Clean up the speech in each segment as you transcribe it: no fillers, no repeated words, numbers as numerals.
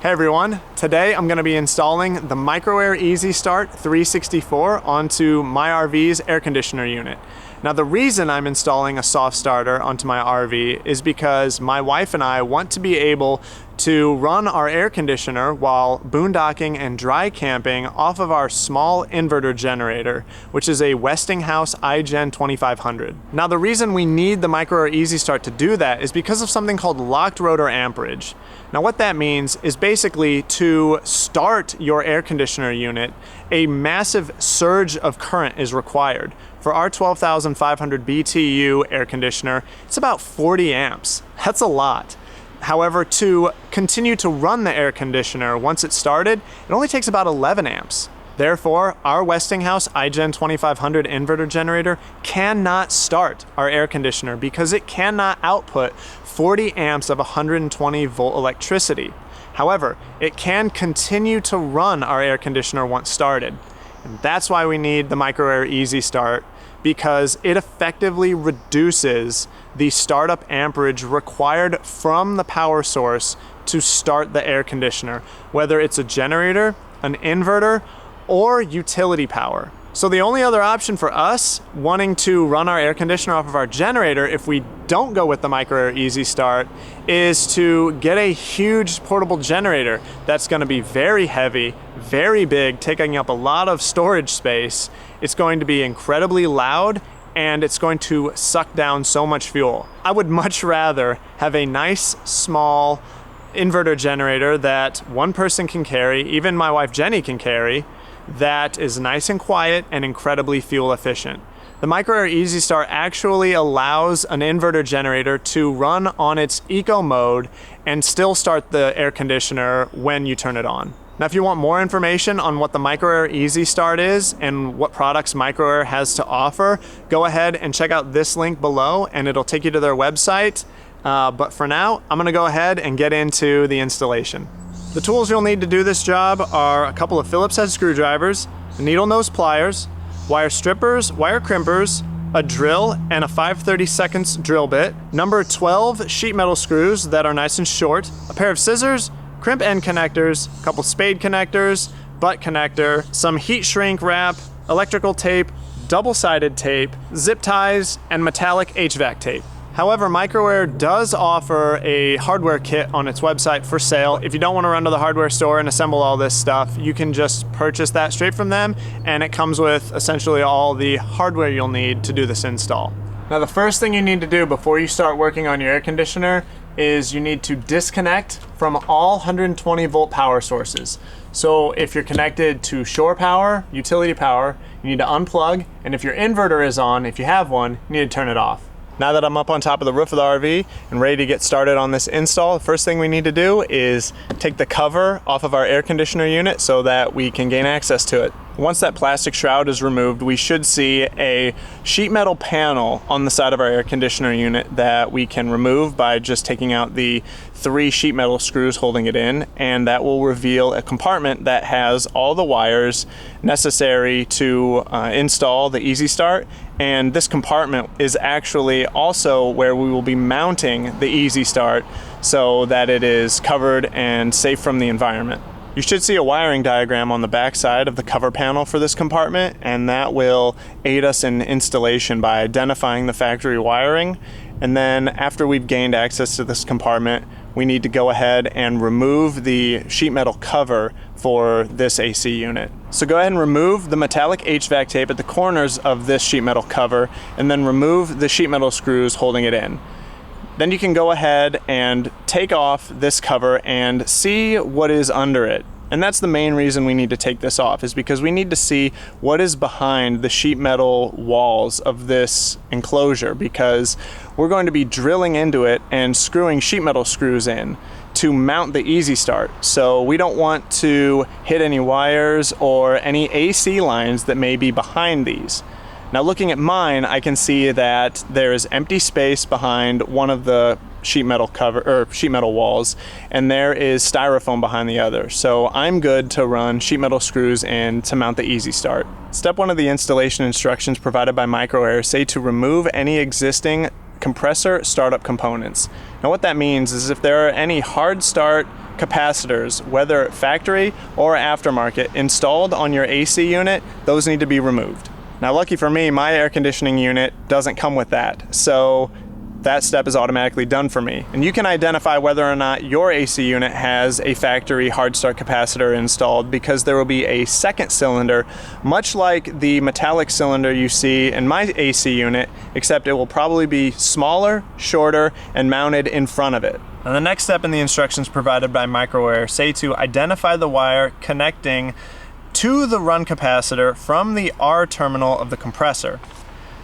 Hey everyone, today I'm going to be installing the Micro-Air EasyStart 364 onto my RV's air conditioner unit. Now the reason I'm installing a soft starter onto my RV is because my wife and I want to be able to run our air conditioner while boondocking and dry camping off of our small inverter generator, which is a Westinghouse iGen 2500. Now the reason we need the Micro-Air EasyStart to do that is because of something called locked rotor amperage. Now what that means is basically to start your air conditioner unit, a massive surge of current is required. For our 12,500 BTU air conditioner, it's about 40 amps. That's a lot. However, to continue to run the air conditioner once it's started, it only takes about 11 amps. Therefore, our Westinghouse iGen 2500 inverter generator cannot start our air conditioner because it cannot output 40 amps of 120 volt electricity. However, it can continue to run our air conditioner once started. And that's why we need the Micro-Air EasyStart, because it effectively reduces the startup amperage required from the power source to start the air conditioner, whether it's a generator, an inverter, or utility power. So the only other option for us wanting to run our air conditioner off of our generator, if we don't go with the Micro-Air EasyStart, is to get a huge portable generator that's going to be very heavy, very big, taking up a lot of storage space. It's going to be incredibly loud, and it's going to suck down so much fuel. I would much rather have a nice, small inverter generator that one person can carry, even my wife Jenny can carry, that is nice and quiet and incredibly fuel efficient. The Micro-Air EasyStart actually allows an inverter generator to run on its eco mode and still start the air conditioner when you turn it on. Now, if you want more information on what the Micro-Air EasyStart is and what products Micro-Air has to offer, go ahead and check out this link below and it'll take you to their website. But for now, I'm gonna go ahead and get into the installation. The tools you'll need to do this job are a couple of Phillips head screwdrivers, needle nose pliers, wire strippers, wire crimpers, a drill, and a 5/32 drill bit, number 12 sheet metal screws that are nice and short, a pair of scissors, crimp end connectors, a couple spade connectors, butt connector, some heat shrink wrap, electrical tape, double-sided tape, zip ties, and metallic HVAC tape. However, Micro-Air does offer a hardware kit on its website for sale. If you don't want to run to the hardware store and assemble all this stuff, you can just purchase that straight from them, and it comes with essentially all the hardware you'll need to do this install. Now, the first thing you need to do before you start working on your air conditioner is you need to disconnect from all 120 volt power sources. So if you're connected to shore power, utility power, you need to unplug, and if your inverter is on, if you have one, you need to turn it off. Now that I'm up on top of the roof of the RV and ready to get started on this install, the first thing we need to do is take the cover off of our air conditioner unit so that we can gain access to it. Once that plastic shroud is removed, we should see a sheet metal panel on the side of our air conditioner unit that we can remove by just taking out the 3 sheet metal screws holding it in, and that will reveal a compartment that has all the wires necessary to install the EasyStart. And this compartment is actually also where we will be mounting the EasyStart so that it is covered and safe from the environment. You should see a wiring diagram on the back side of the cover panel for this compartment, and that will aid us in installation by identifying the factory wiring. And then after we've gained access to this compartment, we need to go ahead and remove the sheet metal cover for this AC unit. So go ahead and remove the metallic HVAC tape at the corners of this sheet metal cover, and then remove the sheet metal screws holding it in. Then you can go ahead and take off this cover and see what is under it. And that's the main reason we need to take this off, is because we need to see what is behind the sheet metal walls of this enclosure, because we're going to be drilling into it and screwing sheet metal screws in to mount the EasyStart. So we don't want to hit any wires or any AC lines that may be behind these. Now looking at mine, I can see that there is empty space behind one of the sheet metal walls, and there is styrofoam behind the other. So I'm good to run sheet metal screws in to mount the EasyStart. Step 1 of the installation instructions provided by Micro-Air say to remove any existing compressor startup components. Now what that means is if there are any hard start capacitors, whether factory or aftermarket, installed on your AC unit, those need to be removed. Now, lucky for me, my air conditioning unit doesn't come with that, so that step is automatically done for me. And you can identify whether or not your AC unit has a factory hard start capacitor installed, because there will be a second cylinder, much like the metallic cylinder you see in my AC unit, except it will probably be smaller, shorter, and mounted in front of it. Now, the next step in the instructions provided by Micro-Air say to identify the wire connecting to the run capacitor from the R terminal of the compressor.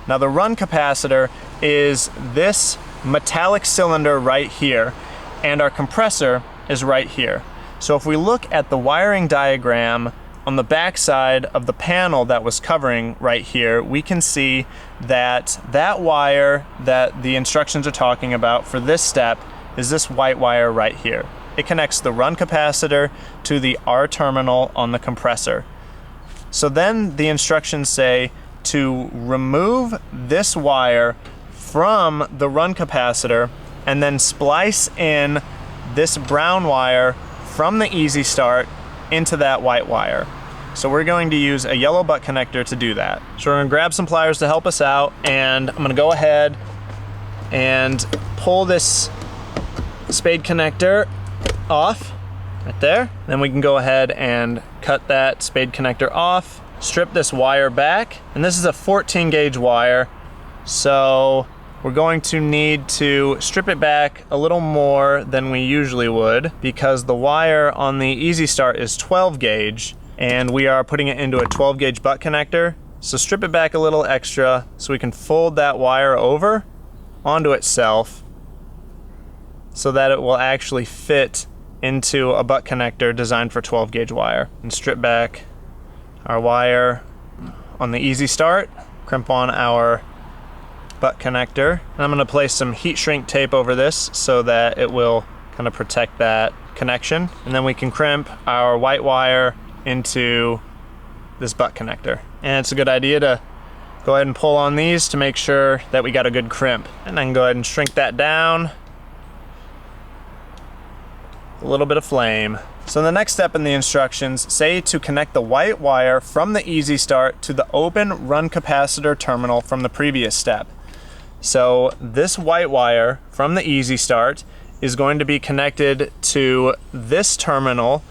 Now, the run capacitor is this metallic cylinder right here, and our compressor is right here. So if we look at the wiring diagram on the back side of the panel that was covering right here, we can see that that wire that the instructions are talking about for this step is this white wire right here. It connects the run capacitor to the R terminal on the compressor. So then the instructions say to remove this wire from the run capacitor and then splice in this brown wire from the EasyStart into that white wire. So we're going to use a yellow butt connector to do that. So we're gonna grab some pliers to help us out, and I'm gonna go ahead and pull this spade connector off right there. Then we can go ahead and cut that spade connector off, strip this wire back, and this is a 14 gauge wire, so we're going to need to strip it back a little more than we usually would, because the wire on the EasyStart is 12 gauge and we are putting it into a 12 gauge butt connector. So strip it back a little extra so we can fold that wire over onto itself so that it will actually fit into a butt connector designed for 12 gauge wire. And strip back our wire on the EasyStart, crimp on our butt connector, and I'm going to place some heat shrink tape over this so that it will kind of protect that connection, and then we can crimp our white wire into this butt connector. And it's a good idea to go ahead and pull on these to make sure that we got a good crimp, and I can go ahead and shrink that down. A little bit of flame. So the next step in the instructions say to connect the white wire from the EasyStart to the open run capacitor terminal from the previous step. So this white wire from the EasyStart is going to be connected to this terminal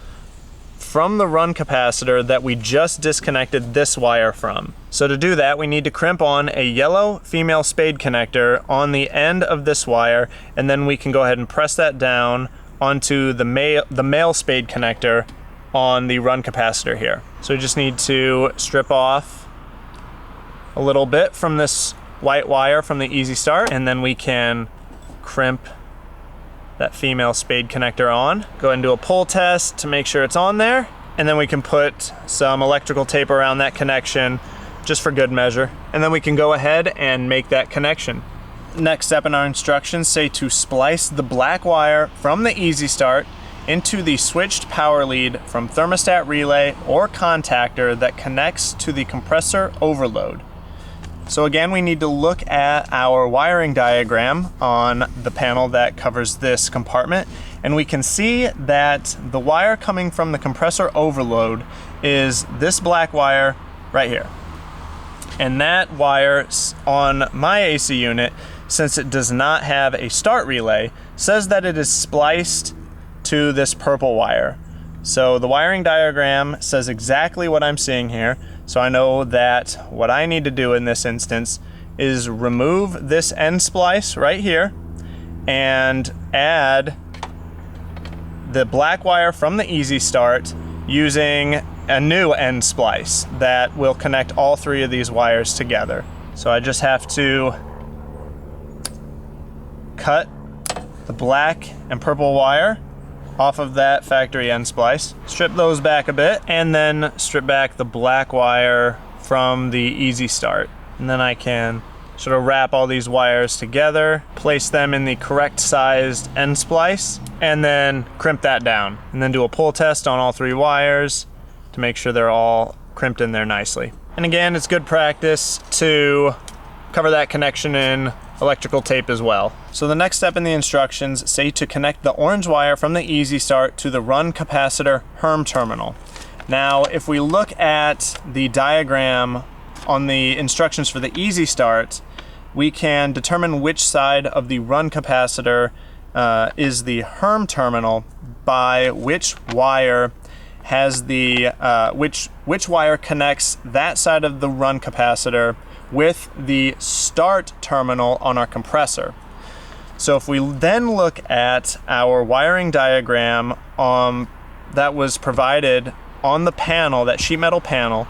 from the run capacitor that we just disconnected this wire from. So to do that, we need to crimp on a yellow female spade connector on the end of this wire, and then we can go ahead and press that down onto the male spade connector on the run capacitor here. So we just need to strip off a little bit from this white wire from the EasyStart, and then we can crimp that female spade connector on. Go ahead and do a pull test to make sure it's on there, and then we can put some electrical tape around that connection just for good measure, and then we can go ahead and make that connection. Next step in our instructions say to splice the black wire from the EasyStart into the switched power lead from thermostat relay or contactor that connects to the compressor overload. So again, we need to look at our wiring diagram on the panel that covers this compartment, and we can see that the wire coming from the compressor overload is this black wire right here. And that wire on my AC unit, since it does not have a start relay, says that it is spliced to this purple wire. So the wiring diagram says exactly what I'm seeing here. So I know that what I need to do in this instance is remove this end splice right here and add the black wire from the EasyStart using a new end splice that will connect all three of these wires together. So I just have to cut the black and purple wire off of that factory end splice, strip those back a bit, and then strip back the black wire from the EasyStart. And then I can sort of wrap all these wires together, place them in the correct sized end splice, and then crimp that down. And then do a pull test on all three wires to make sure they're all crimped in there nicely. And again, it's good practice to cover that connection in electrical tape as well. So the next step in the instructions say to connect the orange wire from the EasyStart to the run capacitor HERM terminal. Now, if we look at the diagram on the instructions for the EasyStart, we can determine which side of the run capacitor is the HERM terminal by which wire has the which wire connects that side of the run capacitor with the start terminal on our compressor. So if we then look at our wiring diagram that was provided on the panel, that sheet metal panel,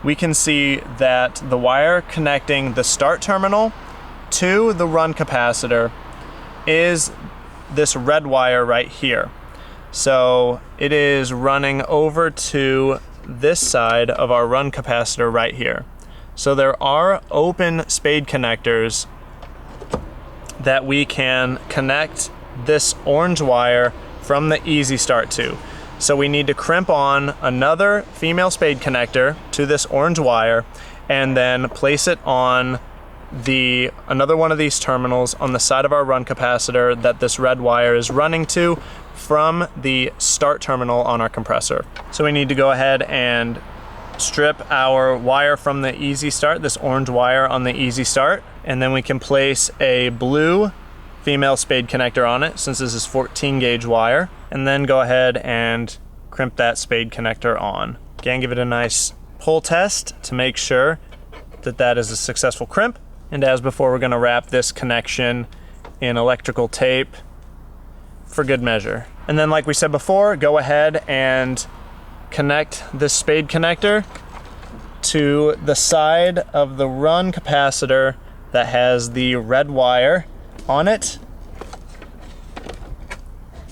we can see that the wire connecting the start terminal to the run capacitor is this red wire right here. So it is running over to this side of our run capacitor right here. So there are open spade connectors that we can connect this orange wire from the EasyStart to. So we need to crimp on another female spade connector to this orange wire and then place it on another one of these terminals on the side of our run capacitor that this red wire is running to from the start terminal on our compressor. So we need to go ahead and strip our wire from the EasyStart, this orange wire on the EasyStart, and then we can place a blue female spade connector on it since this is 14 gauge wire, and then go ahead and crimp that spade connector on. Again, give it a nice pull test to make sure that that is a successful crimp. And as before, we're going to wrap this connection in electrical tape for good measure. And then like we said before, go ahead and connect this spade connector to the side of the run capacitor that has the red wire on it,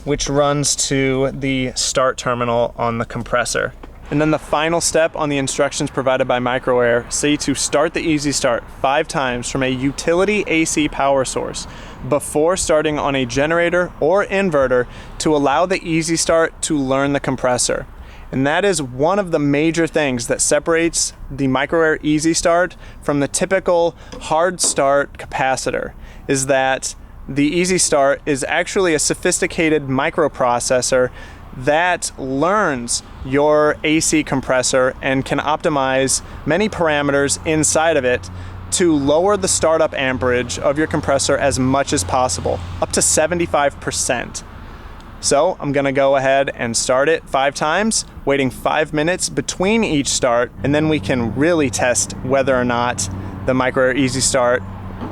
which runs to the start terminal on the compressor. And then the final step on the instructions provided by Micro-Air say to start the EasyStart 5 times from a utility AC power source before starting on a generator or inverter to allow the EasyStart to learn the compressor. And that is one of the major things that separates the Micro-Air EasyStart from the typical hard start capacitor, is that the EasyStart is actually a sophisticated microprocessor that learns your AC compressor and can optimize many parameters inside of it to lower the startup amperage of your compressor as much as possible, up to 75%. So I'm gonna go ahead and start it 5 times, waiting 5 minutes between each start, and then we can really test whether or not the Micro-Air EasyStart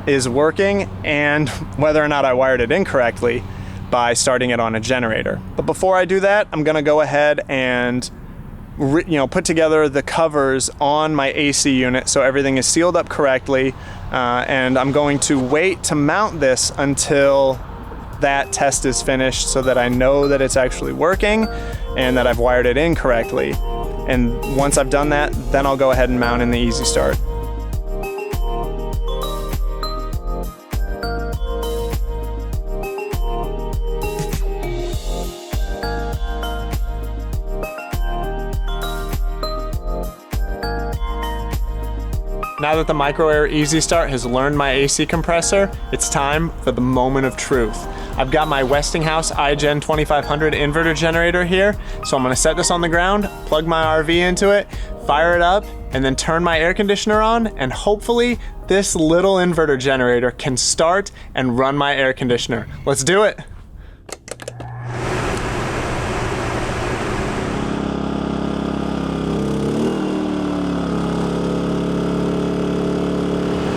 is working and whether or not I wired it incorrectly by starting it on a generator. But before I do that, I'm gonna go ahead and put together the covers on my AC unit so everything is sealed up correctly, and I'm going to wait to mount this until that test is finished so that I know that it's actually working and that I've wired it in correctly. And once I've done that, then I'll go ahead and mount in the EasyStart. Now that the Micro-Air EasyStart has learned my AC compressor, it's time for the moment of truth. I've got my Westinghouse iGen 2500 inverter generator here, so I'm gonna set this on the ground, plug my RV into it, fire it up, and then turn my air conditioner on, and hopefully this little inverter generator can start and run my air conditioner. Let's do it.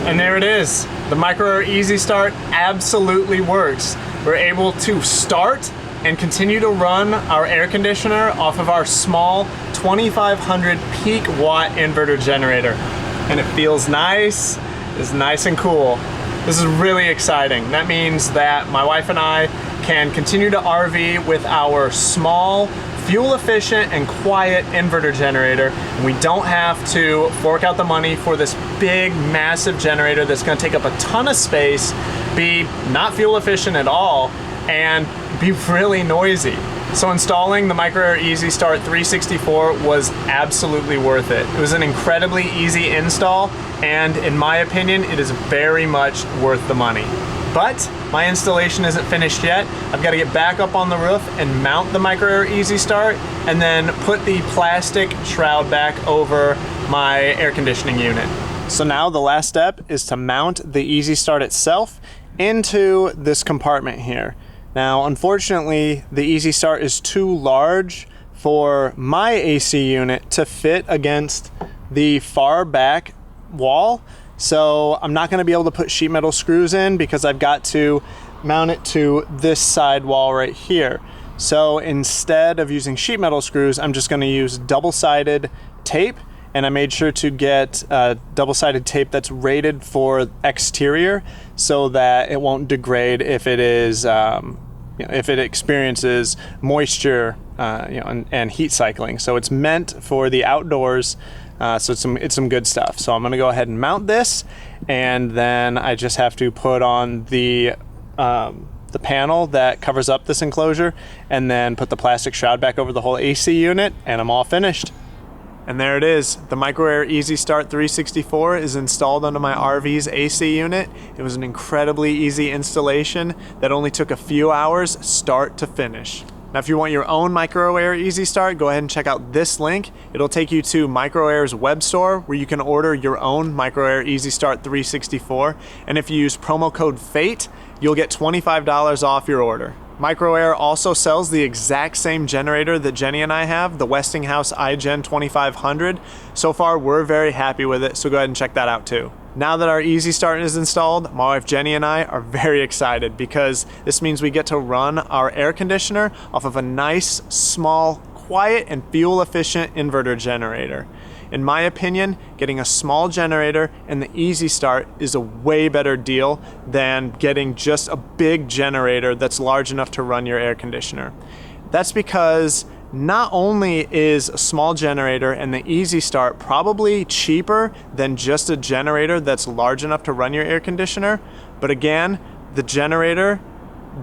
And there it is. The Micro-Air EasyStart absolutely works. We're able to start and continue to run our air conditioner off of our small 2500 peak watt inverter generator. And it feels nice, it's nice and cool. This is really exciting. That means that my wife and I can continue to RV with our small, fuel efficient and quiet inverter generator, and we don't have to fork out the money for this big massive generator that's going to take up a ton of space, be not fuel efficient at all, and be really noisy. So installing the Micro-Air EasyStart 364 was absolutely worth it. It was an incredibly easy install, and in my opinion, it is very much worth the money. But my installation isn't finished yet. I've got to get back up on the roof and mount the Micro-Air EasyStart, and then put the plastic shroud back over my air conditioning unit. So now the last step is to mount the EasyStart itself into this compartment here. Now, unfortunately, the EasyStart is too large for my AC unit to fit against the far back wall. So I'm not gonna be able to put sheet metal screws in because I've got to mount it to this side wall right here. So instead of using sheet metal screws, I'm just gonna use double-sided tape, and I made sure to get double-sided tape that's rated for exterior so that it won't degrade if it is if it experiences moisture and heat cycling. So it's meant for the outdoors, so it's some good stuff. So I'm gonna go ahead and mount this, and then I just have to put on the panel that covers up this enclosure, and then put the plastic shroud back over the whole AC unit, and I'm all finished. And there it is. The Micro-Air EasyStart 364 is installed onto my RV's AC unit. It was an incredibly easy installation that only took a few hours start to finish. Now, if you want your own Micro-Air EasyStart, go ahead and check out this link. It'll take you to Micro-Air's web store where you can order your own Micro-Air EasyStart 364. And if you use promo code FATE, you'll get $25 off your order. Micro-Air also sells the exact same generator that Jenny and I have, the Westinghouse iGen 2500. So far, we're very happy with it, so go ahead and check that out too. Now that our EasyStart is installed, my wife Jenny and I are very excited because this means we get to run our air conditioner off of a nice, small, quiet, and fuel-efficient inverter generator. In my opinion, getting a small generator and the EasyStart is a way better deal than getting just a big generator that's large enough to run your air conditioner. That's because not only is a small generator and the EasyStart probably cheaper than just a generator that's large enough to run your air conditioner, but again, the generator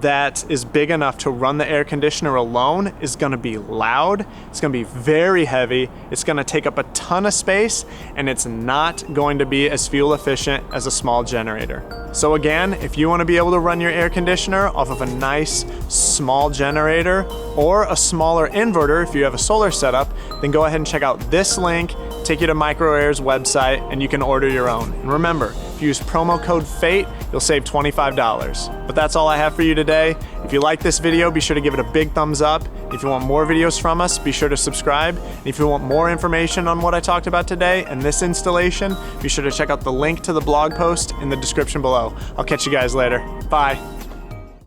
that is big enough to run the air conditioner alone is going to be loud, it's going to be very heavy, it's going to take up a ton of space, and it's not going to be as fuel efficient as a small generator. So again, if you want to be able to run your air conditioner off of a nice small generator or a smaller inverter if you have a solar setup, then go ahead and check out this link, take you to Micro-Air's website, and you can order your own. And remember, if you use promo code FATE, you'll save $25. But that's all I have for you today. If you like this video, be sure to give it a big thumbs up. If you want more videos from us, be sure to subscribe. And if you want more information on what I talked about today and this installation, be sure to check out the link to the blog post in the description below. I'll catch you guys later. Bye.